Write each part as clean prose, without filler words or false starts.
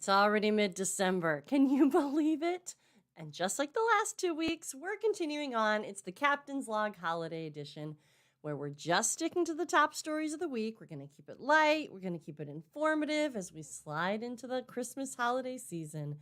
It's already mid-December. Can you believe it? And just like the last 2 weeks, we're continuing on. It's the Captain's Log Holiday Edition, where we're just sticking to the top stories of the week. We're going to keep it light. We're going to keep it informative as we slide into the Christmas holiday season.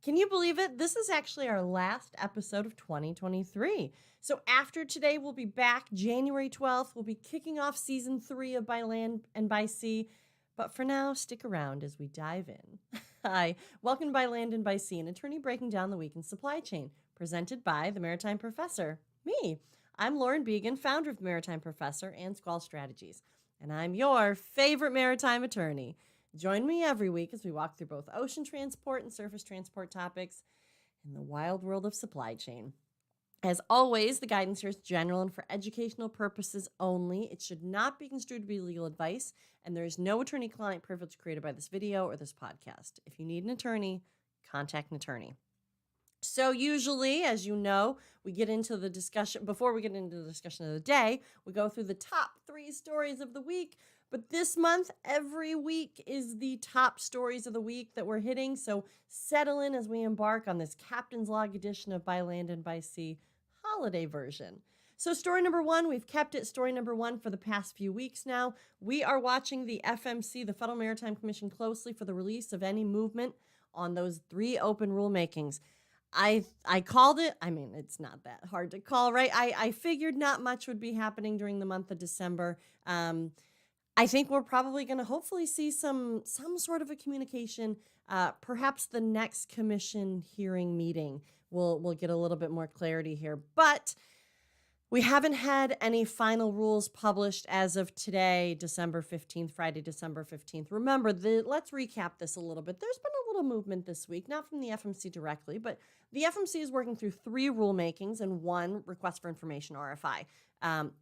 Can you believe it? This is actually our last episode of 2023. So after today, we'll be back January 12th. We'll be kicking off season 3 of By Land and by Sea. But for now, stick around as we dive in. Hi, welcome to By Land and by Sea, an attorney breaking down the week in supply chain, presented by the Maritime Professor, me. I'm Lauren Began, founder of the Maritime Professor and Squall Strategies, and I'm your favorite maritime attorney. Join me every week as we walk through both ocean transport and surface transport topics in the wild world of supply chain. As always, the guidance here is general and for educational purposes only. It should not be construed to be legal advice, and there is no attorney-client privilege created by this video or this podcast. If you need an attorney, contact an attorney. So usually, as you know, we get into the discussion. Before we get into the discussion of the day, we go through the top 3 stories of the week. But this month, every week is the top stories of the week that we're hitting. So settle in as we embark on this Captain's Log edition of By Land and by Sea holiday version. So story number 1, we've kept it story number 1 for the past few weeks now. We are watching the FMC, the Federal Maritime Commission, closely for the release of any movement on those 3 open rulemakings. I called it. I mean, it's not that hard to call, right? I figured not much would be happening during the month of December. I think we're probably going to hopefully see some sort of a communication. Perhaps the next commission hearing meeting we'll get a little bit more clarity here. But we haven't had any final rules published as of today, December 15th, Friday, December 15th. Remember, let's recap this a little bit. There's been a little movement this week, not from the FMC directly, but the FMC is working through 3 rulemakings and 1 request for information, RFI.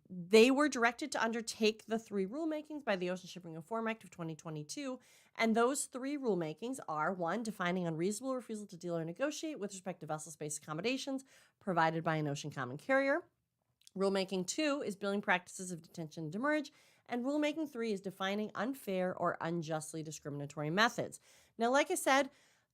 They were directed to undertake the 3 rulemakings by the Ocean Shipping Reform Act of 2022. And those 3 rulemakings are 1, defining unreasonable refusal to deal or negotiate with respect to vessel space accommodations provided by an ocean common carrier. Rulemaking 2 is billing practices of detention and demurrage. And rulemaking 3 is defining unfair or unjustly discriminatory methods. Now, like I said,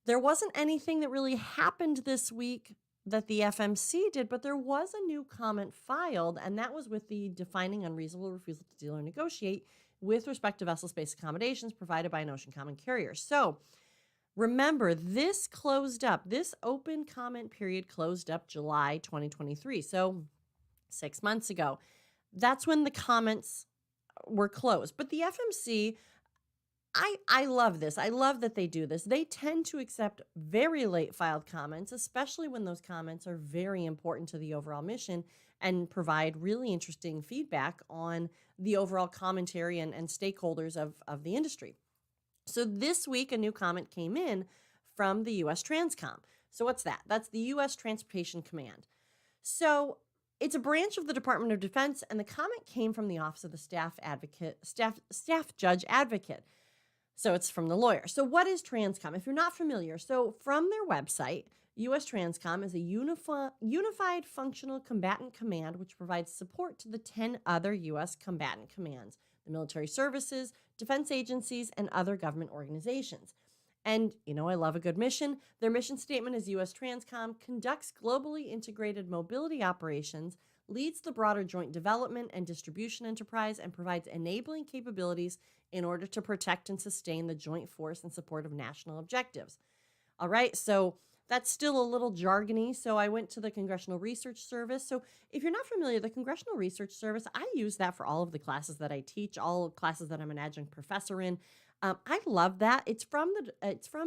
there wasn't anything that really happened this week that the FMC did, but there was a new comment filed, and that was with the defining unreasonable refusal to deal or negotiate with respect to vessel space accommodations provided by an ocean common carrier. So remember, this open comment period closed up July 2023. So 6 months ago. That's when the comments were closed. But the FMC, I love this. I love that they do this. They tend to accept very late filed comments, especially when those comments are very important to the overall mission and provide really interesting feedback on the overall commentary and stakeholders of the industry. So this week, a new comment came in from the U.S. Transcom. So what's that? That's the U.S. Transportation Command. So it's a branch of the Department of Defense, and the comment came from the Office of the Staff Judge Advocate. So it's from the lawyer. So what is Transcom? If you're not familiar, so from their website, U.S. Transcom is a unified functional combatant command which provides support to the 10 other U.S. combatant commands, the military services, defense agencies, and other government organizations. And, I love a good mission. Their mission statement is U.S. Transcom conducts globally integrated mobility operations, leads the broader joint development and distribution enterprise, and provides enabling capabilities in order to protect and sustain the joint force in support of national objectives. All right, so that's still a little jargony, so I went to the Congressional Research Service. So if you're not familiar, the Congressional Research Service, I use that for all of the classes that I teach, all classes that I'm an adjunct professor in. I love that. It's from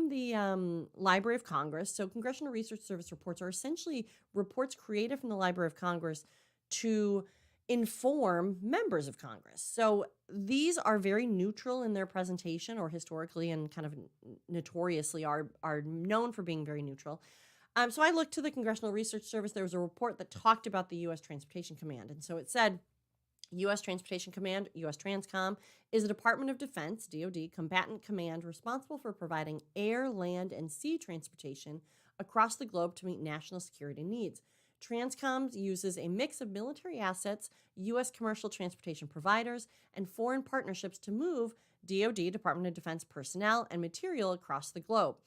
the Library of Congress. So Congressional Research Service reports are essentially reports created from the Library of Congress to inform members of Congress. So these are very neutral in their presentation, or historically and kind of notoriously are known for being very neutral. So I looked to the Congressional Research Service. There was a report that talked about the U.S. Transportation Command. And so it said, U.S. Transportation Command, U.S. Transcom, is a Department of Defense, DoD, combatant command responsible for providing air, land, and sea transportation across the globe to meet national security needs. Transcom uses a mix of military assets, U.S. commercial transportation providers, and foreign partnerships to move DoD, Department of Defense personnel, and material across the globe.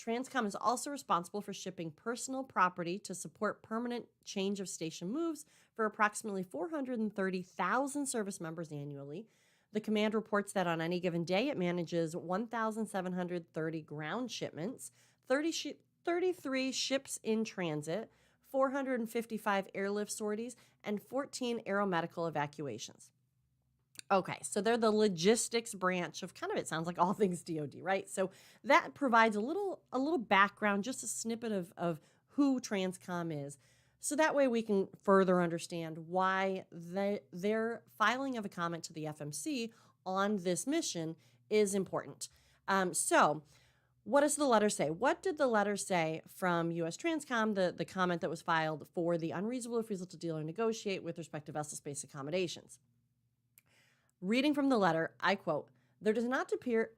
Transcom is also responsible for shipping personal property to support permanent change of station moves for approximately 430,000 service members annually. The command reports that on any given day, it manages 1,730 ground shipments, 33 ships in transit, 455 airlift sorties, and 14 aeromedical evacuations. Okay, so they're the logistics branch of kind of, it sounds like all things DoD, right? So that provides a little background, just a snippet of who Transcom is. So that way we can further understand why their filing of a comment to the FMC on this mission is important. So what does the letter say? What did the letter say from U.S. Transcom, the comment that was filed for the unreasonable refusal to deal or negotiate with respect to vessel space accommodations? Reading from the letter, I quote, there does not appear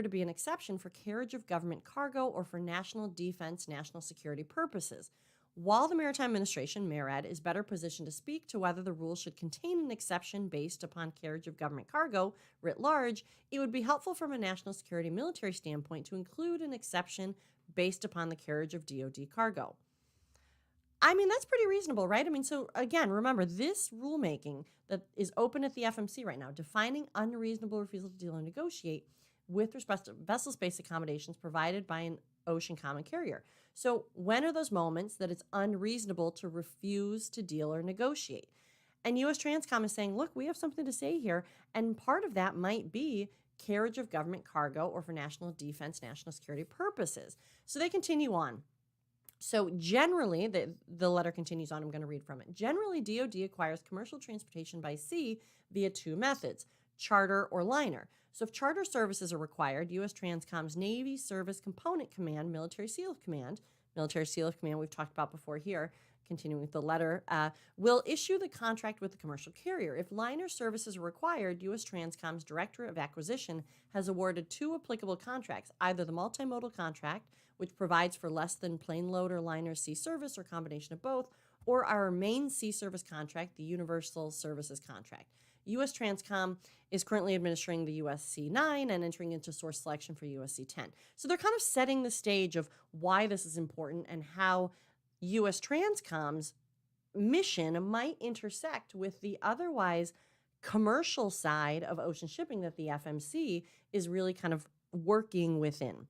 to be an exception for carriage of government cargo or for national defense, national security purposes. While the Maritime Administration, MARAD, is better positioned to speak to whether the rule should contain an exception based upon carriage of government cargo writ large, it would be helpful from a national security military standpoint to include an exception based upon the carriage of DoD cargo. I mean, that's pretty reasonable, right? I mean, so again, remember, this rulemaking that is open at the FMC right now, defining unreasonable refusal to deal or negotiate with respect to vessel space accommodations provided by an ocean common carrier. So when are those moments that it's unreasonable to refuse to deal or negotiate? And U.S. Transcom is saying, look, we have something to say here, and part of that might be carriage of government cargo or for national defense, national security purposes. So they continue on. So generally, the letter continues on. I'm going to read from it. Generally, DoD acquires commercial transportation by sea via two methods, charter or liner. So if charter services are required, U.S. Transcom's Navy Service Component Command, Military SEAL Command, we've talked about before here, continuing with the letter, will issue the contract with the commercial carrier. If liner services are required, U.S. Transcom's Directorate of Acquisition has awarded two applicable contracts, either the multimodal contract, which provides for less than plain load or liner sea service or combination of both, or our main sea service contract, the Universal Services Contract. U.S. Transcom is currently administering the USC 9 and entering into source selection for USC 10. So they're kind of setting the stage of why this is important and how U.S. Transcom's mission might intersect with the otherwise commercial side of ocean shipping that the FMC is really kind of working within.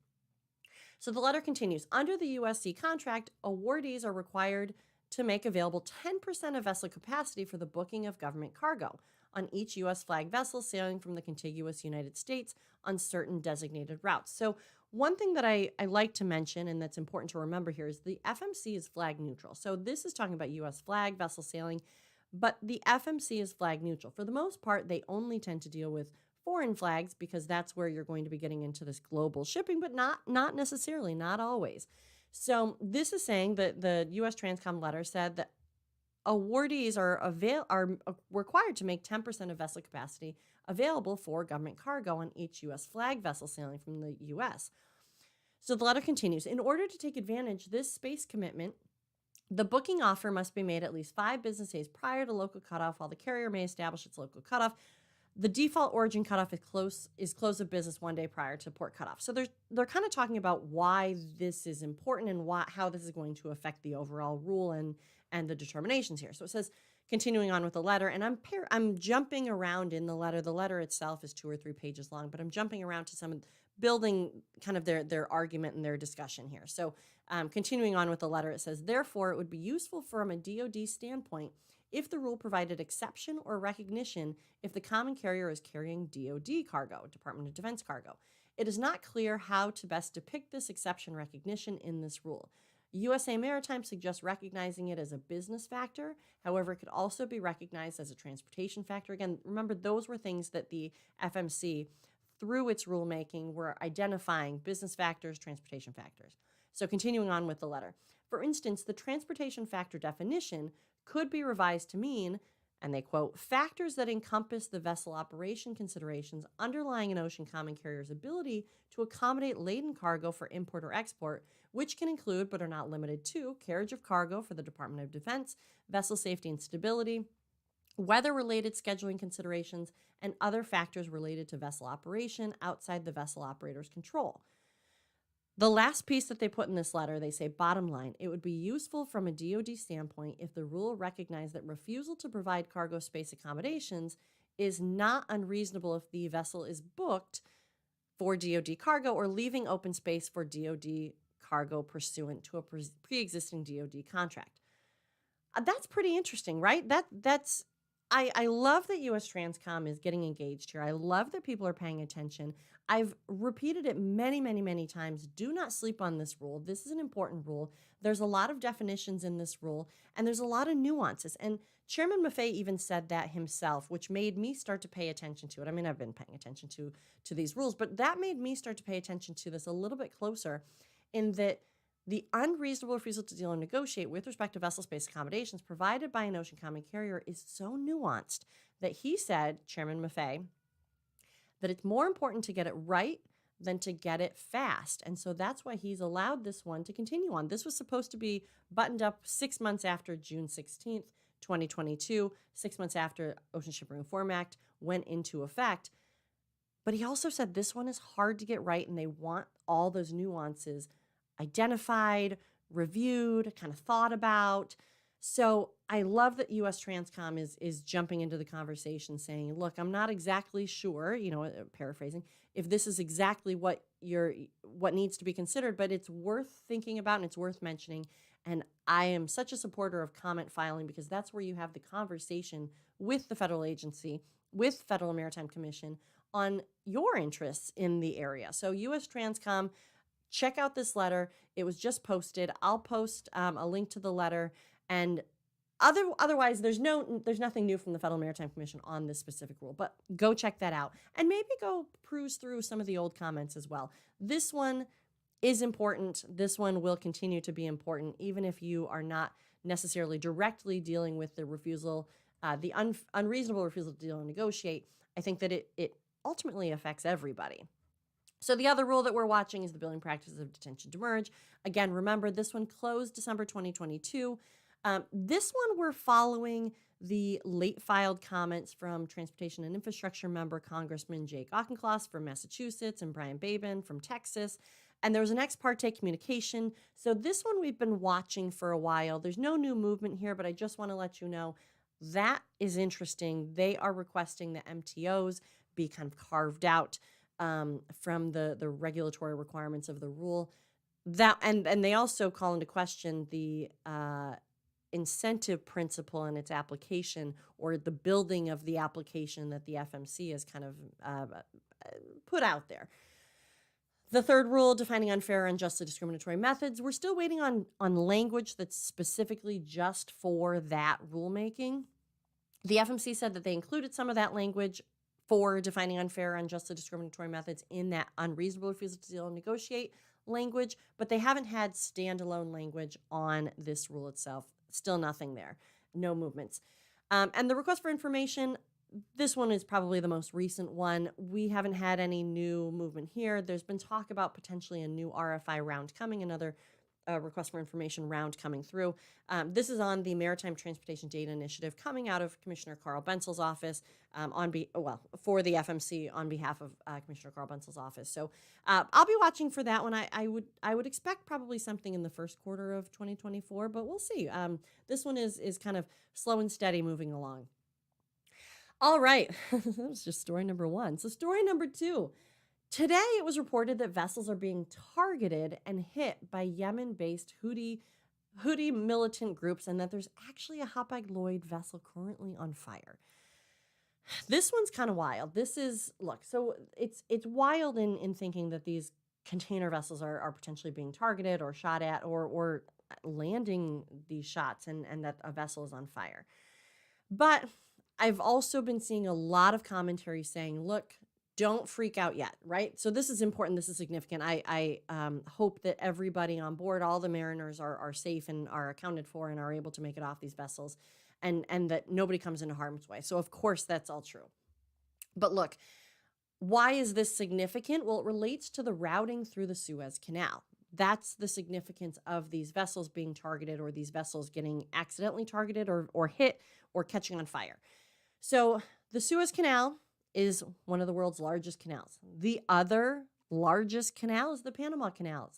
So the letter continues. Under the USC contract, awardees are required to make available 10% of vessel capacity for the booking of government cargo on each U.S. flag vessel sailing from the contiguous United States on certain designated routes. So one thing that I like to mention and that's important to remember here is the FMC is flag neutral. So this is talking about U.S. flag vessel sailing, but the FMC is flag neutral. For the most part, they only tend to deal with foreign flags because that's where you're going to be getting into this global shipping, but not necessarily, not always. So this is saying that the U.S. Transcom letter said that awardees are required to make 10% of vessel capacity available for government cargo on each U.S. flag vessel sailing from the U.S. So the letter continues. In order to take advantage of this space commitment, the booking offer must be made at least 5 business days prior to local cutoff, while the carrier may establish its local cutoff. The default origin cutoff is close of business 1 day prior to port cutoff. So they're kind of talking about why this is important and how this is going to affect the overall rule and the determinations here. So it says, continuing on with the letter, and I'm jumping around in the letter. The letter itself is 2 or 3 pages long, but I'm jumping around to some building kind of their argument and their discussion here. So continuing on with the letter, it says, therefore, it would be useful from a DoD standpoint if the rule provided exception or recognition if the common carrier is carrying DoD cargo, Department of Defense cargo. It is not clear how to best depict this exception recognition in this rule. USA Maritime suggests recognizing it as a business factor. However, it could also be recognized as a transportation factor. Again, remember, those were things that the FMC, through its rulemaking, were identifying business factors, transportation factors. So continuing on with the letter. For instance, the transportation factor definition could be revised to mean, and they quote, factors that encompass the vessel operation considerations underlying an ocean common carrier's ability to accommodate laden cargo for import or export, which can include but are not limited to carriage of cargo for the Department of Defense, vessel safety and stability, weather-related scheduling considerations, and other factors related to vessel operation outside the vessel operator's control. The last piece that they put in this letter, they say, bottom line, it would be useful from a DoD standpoint if the rule recognized that refusal to provide cargo space accommodations is not unreasonable if the vessel is booked for DoD cargo or leaving open space for DoD cargo pursuant to a pre-existing DoD contract. That's pretty interesting, right? I love that US Transcom is getting engaged here. I love that people are paying attention. I've repeated it many, many, many times. Do not sleep on this rule. This is an important rule. There's a lot of definitions in this rule, and there's a lot of nuances. And Chairman Maffei even said that himself, which made me start to pay attention to it. I mean, I've been paying attention to these rules, but that made me start to pay attention to this a little bit closer, in that the unreasonable refusal to deal or negotiate with respect to vessel space accommodations provided by an ocean common carrier is so nuanced that he said, Chairman Maffei, that it's more important to get it right than to get it fast. And so that's why he's allowed this one to continue on. This was supposed to be buttoned up 6 months after June 16th, 2022, 6 months after Ocean Shipping Reform Act went into effect. But he also said this one is hard to get right, and they want all those nuances identified, reviewed, kind of thought about. So I love that US Transcom is jumping into the conversation saying, look, I'm not exactly sure, paraphrasing, if this is exactly what needs to be considered, but it's worth thinking about and it's worth mentioning. And I am such a supporter of comment filing because that's where you have the conversation with the federal agency, with Federal Maritime Commission on your interests in the area. So US Transcom, check out this letter. It was just posted. I'll post a link to the letter. And otherwise, there's nothing new from the Federal Maritime Commission on this specific rule. But go check that out. And maybe go peruse through some of the old comments as well. This one is important. This one will continue to be important, even if you are not necessarily directly dealing with the refusal, the unreasonable refusal to deal and negotiate. I think that it ultimately affects everybody. So the other rule that we're watching is the billing practices of detention demurrage. Again, remember, this one closed December 2022. This one we're following the late filed comments from Transportation and Infrastructure member Congressman Jake Auchincloss from Massachusetts and Brian Babin from Texas. And there was an ex parte communication. So this one we've been watching for a while. There's no new movement here, but I just want to let you know that is interesting. They are requesting the MTOs be kind of carved out from the regulatory requirements of the rule. That and they also call into question the incentive principle and its application, or the building of the application that the FMC has kind of put out there. The third rule, defining unfair or unjustly discriminatory methods, we're still waiting on language that's specifically just for that rulemaking. The FMC said that they included some of that language for defining unfair or unjustly discriminatory methods in that unreasonable refusal to deal and negotiate language, but they haven't had standalone language on this rule itself. Still nothing there. No movements. And the request for information, this one is probably the most recent one. We haven't had any new movement here. There's been talk about potentially a new RFI round coming, another request for information round coming through. This is on the Maritime Transportation Data Initiative coming out of Commissioner Carl Bensel's office for the FMC on behalf of Commissioner Carl Bensel's office. So I'll be watching for that one. I would expect probably something in the first quarter of 2024, but we'll see. This one is kind of slow and steady moving along. All right, that was just story number one. So story number two. Today, it was reported that vessels are being targeted and hit by Yemen-based Houthi militant groups, and that there's actually a Hapag-Lloyd vessel currently on fire. This one's kind of wild. So it's wild in thinking that these container vessels are potentially being targeted or shot at or landing these shots, and that a vessel is on fire. But I've also been seeing a lot of commentary saying, look, don't freak out yet, right? So this is important. This is significant. I hope that everybody on board, all the mariners are safe and are accounted for and are able to make it off these vessels, and that nobody comes into harm's way. So of course that's all true. But look, why is this significant? Well, it relates to the routing through the Suez Canal. That's the significance of these vessels being targeted, or these vessels getting accidentally targeted or hit or catching on fire. So the Suez Canal is one of the world's largest canals. The other largest canal is the Panama Canal.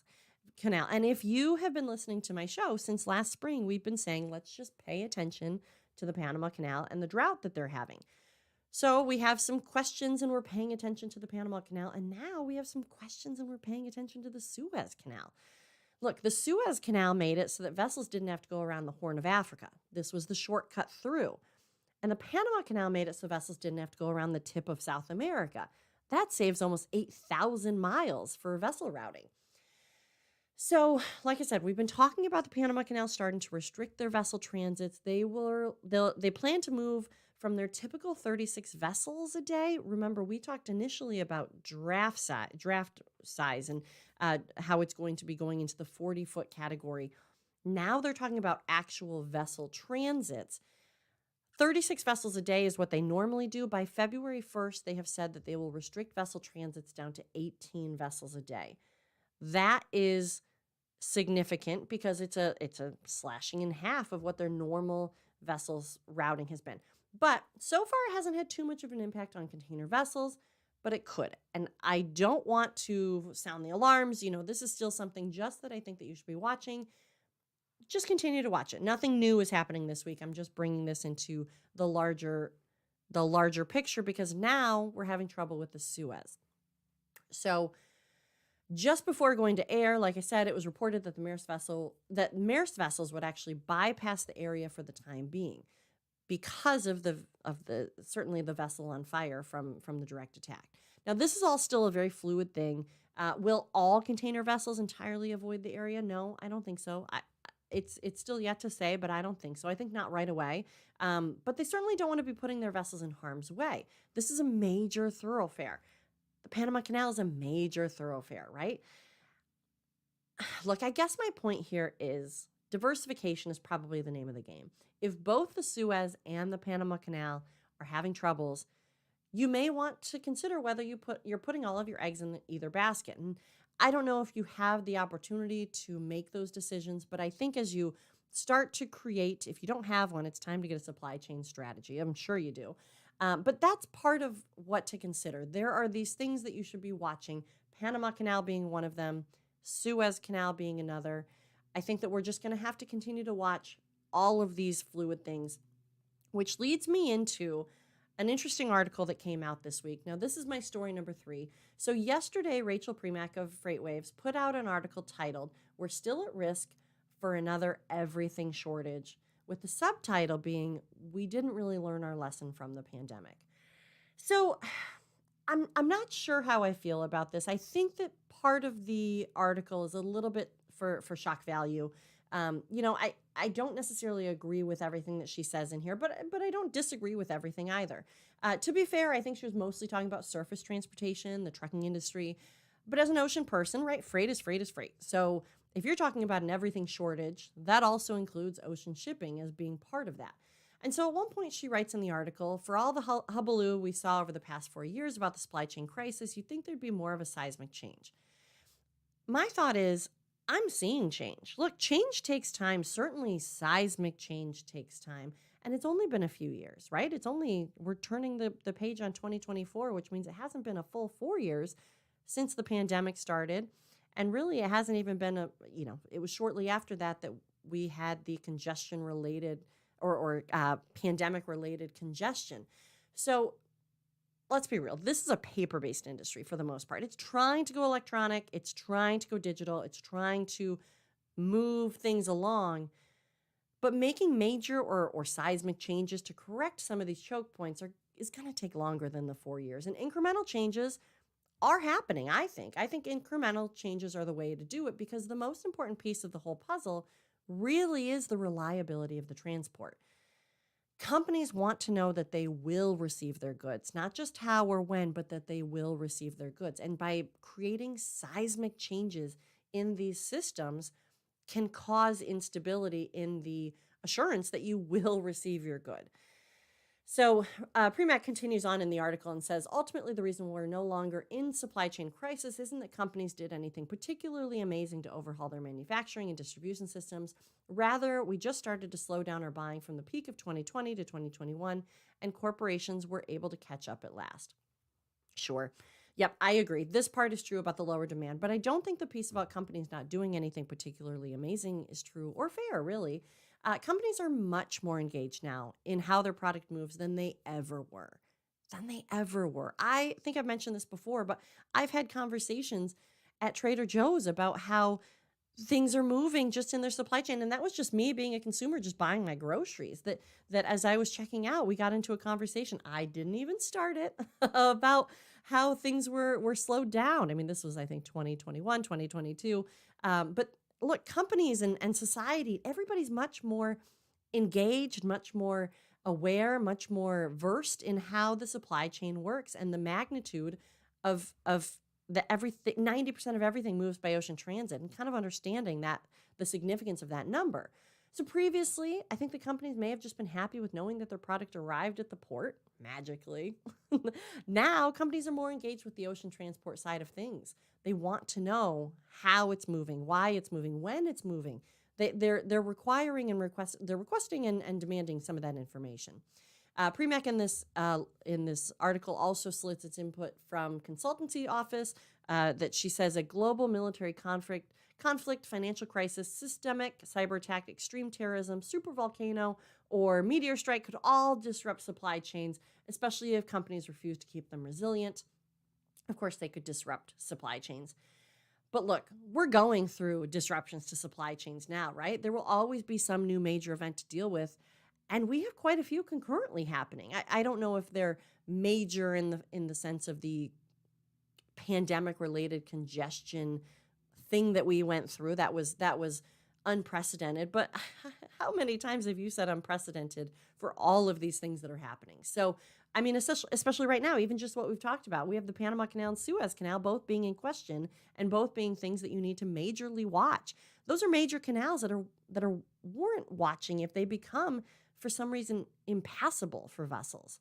And if you have been listening to my show since last spring, we've been saying, let's just pay attention to the Panama Canal and the drought that they're having. So we have some questions and we're paying attention to the Panama Canal. And now we have some questions and we're paying attention to the Suez Canal. Look, the Suez Canal made it so that vessels didn't have to go around the Horn of Africa. This was the shortcut through. And the Panama Canal made it so vessels didn't have to go around the tip of South America. That saves almost 8,000 miles for vessel routing. So, like I said, we've been talking about the Panama Canal starting to restrict their vessel transits. They plan to move from their typical 36 vessels a day. Remember, we talked initially about draft size and how it's going to be going into the 40-foot category. Now they're talking about actual vessel transits. 36 vessels a day is what they normally do. By February 1st, they have said that they will restrict vessel transits down to 18 vessels a day. That is significant because it's a slashing in half of what their normal vessels routing has been. But so far, it hasn't had too much of an impact on container vessels, but it could. And I don't want to sound the alarms. This is still something just that I think that you should be watching. Just continue to watch it. Nothing new is happening this week. I'm just bringing this into the larger picture because now we're having trouble with the Suez. So just before going to air, like I said, it was reported that Maersk vessels would actually bypass the area for the time being because of the certainly the vessel on fire from the direct attack. Now, this is all still a very fluid thing. Will all container vessels entirely avoid the area? No, I don't think so. It's still yet to say, but I don't think so. I think not right away. But they certainly don't want to be putting their vessels in harm's way. This is a major thoroughfare. The Panama Canal is a major thoroughfare, right? Look, I guess my point here is diversification is probably the name of the game. If both the Suez and the Panama Canal are having troubles, you may want to consider whether you're putting all of your eggs in either basket. And I don't know if you have the opportunity to make those decisions, but I think as you start to create, if you don't have one, it's time to get a supply chain strategy. I'm sure you do. But that's part of what to consider. There are these things that you should be watching, Panama Canal being one of them, Suez Canal being another. I think that we're just going to have to continue to watch all of these fluid things, which leads me into an interesting article that came out this week. Now, this is my story number 3. So yesterday, Rachel Premack of FreightWaves put out an article titled, "We're Still at Risk for Another Everything Shortage," with the subtitle being, "We Didn't Really Learn Our Lesson from the Pandemic." So I'm not sure how I feel about this. I think that part of the article is a little bit for shock value. I don't necessarily agree with everything that she says in here, but I don't disagree with everything either. To be fair, I think she was mostly talking about surface transportation, the trucking industry. But as an ocean person, right, freight is freight is freight. So if you're talking about an everything shortage, that also includes ocean shipping as being part of that. And so at one point she writes in the article, "For all the hullabaloo we saw over the past 4 years about the supply chain crisis, you'd think there'd be more of a seismic change." My thought is, I'm seeing change. Look, change takes time. Certainly seismic change takes time. And it's only been a few years, right? We're turning the page on 2024, which means it hasn't been a full 4 years since the pandemic started. And really, it hasn't even been it was shortly after that we had the congestion-related or pandemic-related congestion. So let's be real. This is a paper-based industry for the most part. It's trying to go electronic. It's trying to go digital. It's trying to move things along. But making major or seismic changes to correct some of these choke points is going to take longer than the 4 years. And incremental changes are happening, I think. I think incremental changes are the way to do it because the most important piece of the whole puzzle really is the reliability of the transport. Companies want to know that they will receive their goods, not just how or when, but that they will receive their goods. And by creating seismic changes in these systems can cause instability in the assurance that you will receive your good. So Premack continues on in the article and says, "Ultimately, the reason we're no longer in supply chain crisis isn't that companies did anything particularly amazing to overhaul their manufacturing and distribution systems. Rather, we just started to slow down our buying from the peak of 2020 to 2021, and corporations were able to catch up at last." Sure. Yep, I agree. This part is true about the lower demand, but I don't think the piece about companies not doing anything particularly amazing is true or fair, really. Companies are much more engaged now in how their product moves than they ever were. Than they ever were. I think I've mentioned this before, but I've had conversations at Trader Joe's about how things are moving just in their supply chain, and that was just me being a consumer just buying my groceries. That as I was checking out, we got into a conversation, I didn't even start it, about how things were slowed down. I mean, this was, I think, 2021, 2022. But look, companies and society, everybody's much more engaged, much more aware, much more versed in how the supply chain works and the magnitude of the everything. 90% of everything moves by ocean transit, and kind of understanding that the significance of that number. So previously, I think the companies may have just been happy with knowing that their product arrived at the port magically. Now, companies are more engaged with the ocean transport side of things. They want to know how it's moving, why it's moving, when it's moving. They're requiring and they're requesting and demanding some of that information. Premac in this article also solicits input from consultancy office that she says a global military conflict, financial crisis, systemic cyber attack, extreme terrorism, supervolcano, or meteor strike could all disrupt supply chains, especially if companies refuse to keep them resilient. Of course, they could disrupt supply chains. But look, we're going through disruptions to supply chains now, right? There will always be some new major event to deal with. And we have quite a few concurrently happening. I don't know if they're major in the sense of the pandemic related congestion thing that we went through. That was unprecedented. But how many times have you said unprecedented for all of these things that are happening? So I mean, especially right now, even just what we've talked about, we have the Panama Canal and Suez Canal both being in question and both being things that you need to majorly watch. Those are major canals that are warrant watching if they become, for some reason, impassable for vessels.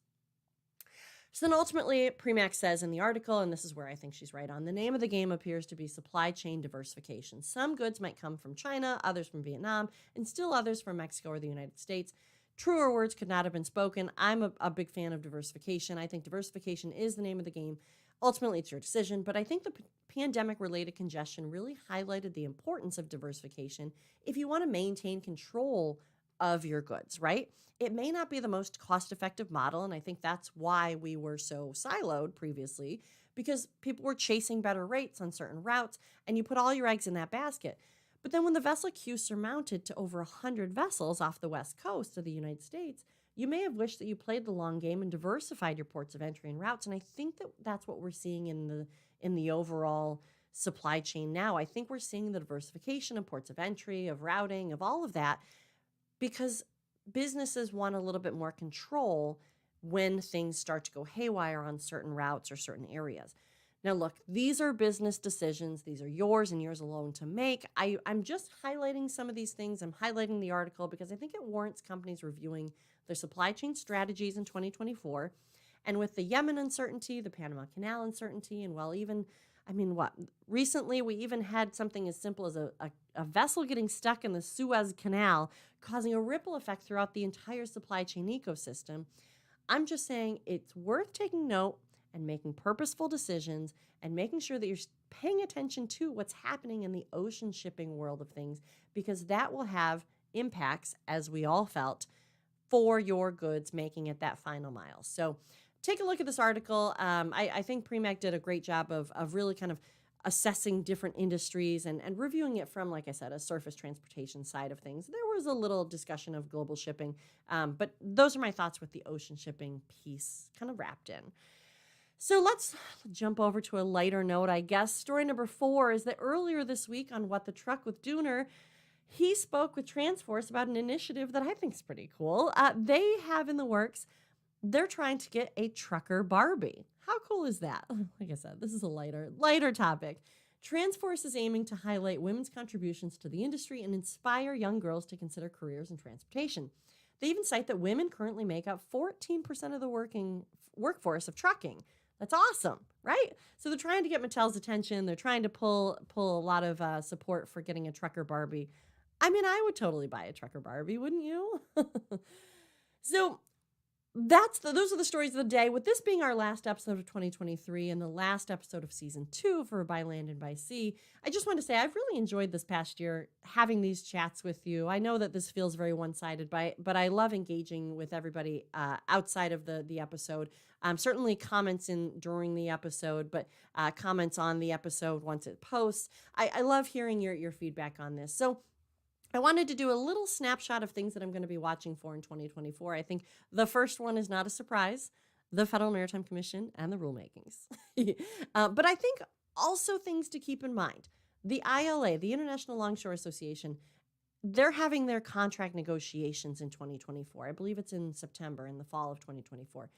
So then ultimately, Premac says in the article, and this is where I think she's right on, the name of the game appears to be supply chain diversification. Some goods might come from China, others from Vietnam, and still others from Mexico or the United States. Truer words could not have been spoken. I'm a big fan of diversification. I think diversification is the name of the game. Ultimately, it's your decision, but I think the pandemic-related congestion really highlighted the importance of diversification if you want to maintain control of your goods, right? It may not be the most cost-effective model, and I think that's why we were so siloed previously, because people were chasing better rates on certain routes, and you put all your eggs in that basket. But then when the vessel queue surmounted to over 100 vessels off the west coast of the United States, you may have wished that you played the long game and diversified your ports of entry and routes. And I think that that's what we're seeing in the overall supply chain now. I think we're seeing the diversification of ports of entry, of routing, of all of that, because businesses want a little bit more control when things start to go haywire on certain routes or certain areas. Now, look, these are business decisions. These are yours and yours alone to make. I'm just highlighting some of these things. I'm highlighting the article because I think it warrants companies reviewing their supply chain strategies in 2024. And with the Yemen uncertainty, the Panama Canal uncertainty, and recently we even had something as simple as a vessel getting stuck in the Suez Canal, causing a ripple effect throughout the entire supply chain ecosystem. I'm just saying it's worth taking note and making purposeful decisions and making sure that you're paying attention to what's happening in the ocean shipping world of things, because that will have impacts, as we all felt, for your goods making it that final mile. So take a look at this article. I think Premac did a great job of really kind of assessing different industries and reviewing it from, like I said, a surface transportation side of things. There was a little discussion of global shipping, but those are my thoughts with the ocean shipping piece kind of wrapped in. So let's jump over to a lighter note, I guess. Story number 4 is that earlier this week on What the Truck with Dooner, he spoke with Transforce about an initiative that I think is pretty cool. They have in the works, they're trying to get a trucker Barbie. How cool is that? Like I said, this is a lighter topic. Transforce is aiming to highlight women's contributions to the industry and inspire young girls to consider careers in transportation. They even cite that women currently make up 14% of the workforce of trucking. That's awesome, right? So they're trying to get Mattel's attention. They're trying to pull a lot of support for getting a trucker Barbie. I mean, I would totally buy a trucker Barbie, wouldn't you? So those are the stories of the day. With this being our last episode of 2023 and the last episode of season 2 for By Land and by Sea, I just want to say I've really enjoyed this past year having these chats with you. I know that this feels very one-sided, but I love engaging with everybody outside of the episode. Certainly comments in during the episode, but comments on the episode once it posts. I love hearing your feedback on this. So I wanted to do a little snapshot of things that I'm going to be watching for in 2024. I think the first one is not a surprise, the Federal Maritime Commission and the rulemakings. But I think also things to keep in mind. The ILA, the International Longshore Association, they're having their contract negotiations in 2024. I believe it's in September, in the fall of 2024.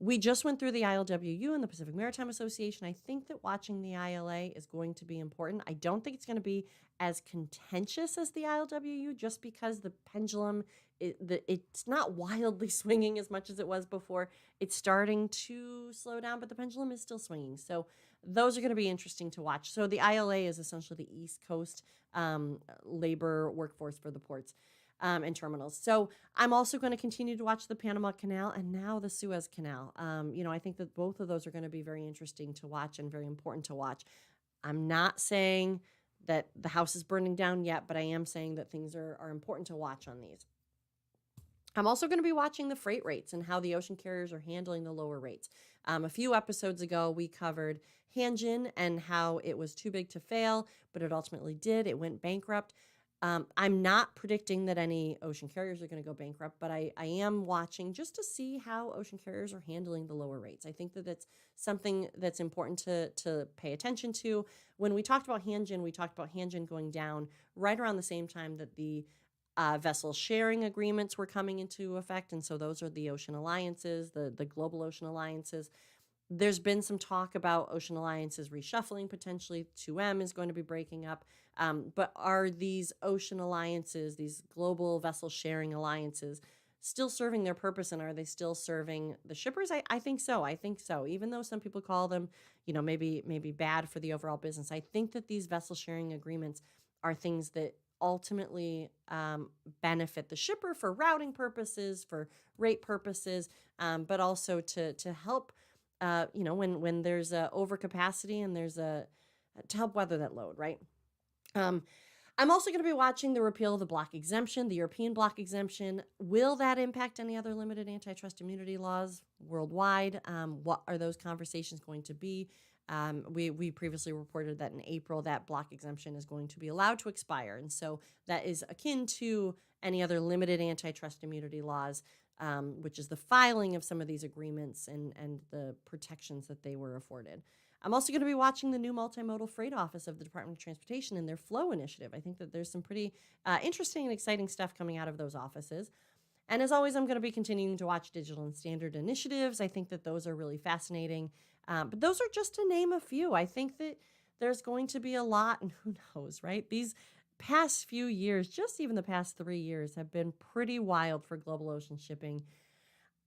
We just went through the ILWU and the Pacific Maritime Association. I think that watching the ILA is going to be important. I don't think it's going to be as contentious as the ILWU just because the pendulum, it's not wildly swinging as much as it was before. It's starting to slow down, but the pendulum is still swinging. So those are going to be interesting to watch. So the ILA is essentially the East Coast labor workforce for the ports. And terminals. So I'm also going to continue to watch the Panama Canal and now the Suez Canal. I think that both of those are going to be very interesting to watch and very important to watch. I'm not saying that the house is burning down yet, but I am saying that things are important to watch on these. I'm also going to be watching the freight rates and how the ocean carriers are handling the lower rates. A few episodes ago, we covered Hanjin and how it was too big to fail, but it ultimately did. It went bankrupt. I'm not predicting that any ocean carriers are going to go bankrupt, but I am watching just to see how ocean carriers are handling the lower rates. I think that that's something that's important to pay attention to. When we talked about Hanjin going down right around the same time that the vessel sharing agreements were coming into effect. And so those are the ocean alliances, the global ocean alliances. There's been some talk about ocean alliances reshuffling, potentially 2M is going to be breaking up. But are these ocean alliances, these global vessel sharing alliances, still serving their purpose, and are they still serving the shippers? I think so. I think so. Even though some people call them, maybe bad for the overall business, I think that these vessel sharing agreements are things that ultimately benefit the shipper for routing purposes, for rate purposes, but also to help. When there's a overcapacity and there's to help weather that load, right? I'm also going to be watching the repeal of the block exemption, the European block exemption. Will that impact any other limited antitrust immunity laws worldwide? What are those conversations going to be? We previously reported that in April, that block exemption is going to be allowed to expire. And so that is akin to any other limited antitrust immunity laws, which is the filing of some of these agreements and the protections that they were afforded. I'm also going to be watching the new multimodal freight office of the Department of Transportation and their Flow initiative. I think that there's some pretty interesting and exciting stuff coming out of those offices. And as always, I'm going to be continuing to watch digital and standard initiatives. I think that those are really fascinating. But those are just to name a few. I think that there's going to be a lot, and who knows, right? These past few years, just even the past 3 years, have been pretty wild for global ocean shipping.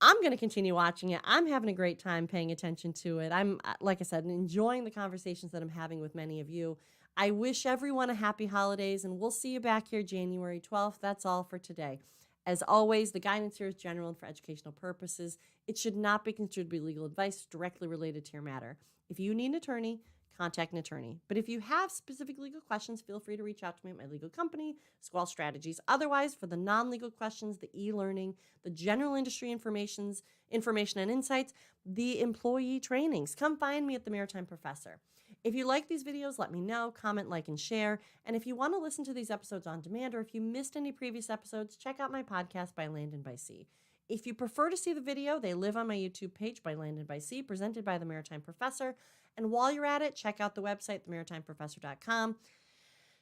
I'm going to continue watching it. I'm having a great time paying attention to it. I'm, like I said, enjoying the conversations that I'm having with many of you. I wish everyone a happy holidays, and we'll see you back here January 12th. That's all for today. As always, the guidance here is general and for educational purposes. It should not be considered to be legal advice directly related to your matter. If you need an attorney, contact an attorney. But if you have specific legal questions, feel free to reach out to me at my legal company, Squall Strategies. Otherwise, for the non-legal questions, the e-learning, the general industry information and insights, the employee trainings, come find me at the Maritime Professor. If you like these videos, let me know, comment, like, and share. And if you want to listen to these episodes on demand, or if you missed any previous episodes, check out my podcast, By Land and by Sea. If you prefer to see the video, they live on my YouTube page, By Land and by Sea, presented by the Maritime Professor. And while you're at it, check out the website, themaritimeprofessor.com.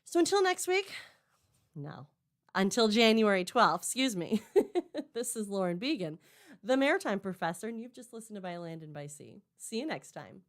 So until next week, until January 12th, this is Lauren Began, the Maritime Professor, and you've just listened to By Land and by Sea. See you next time.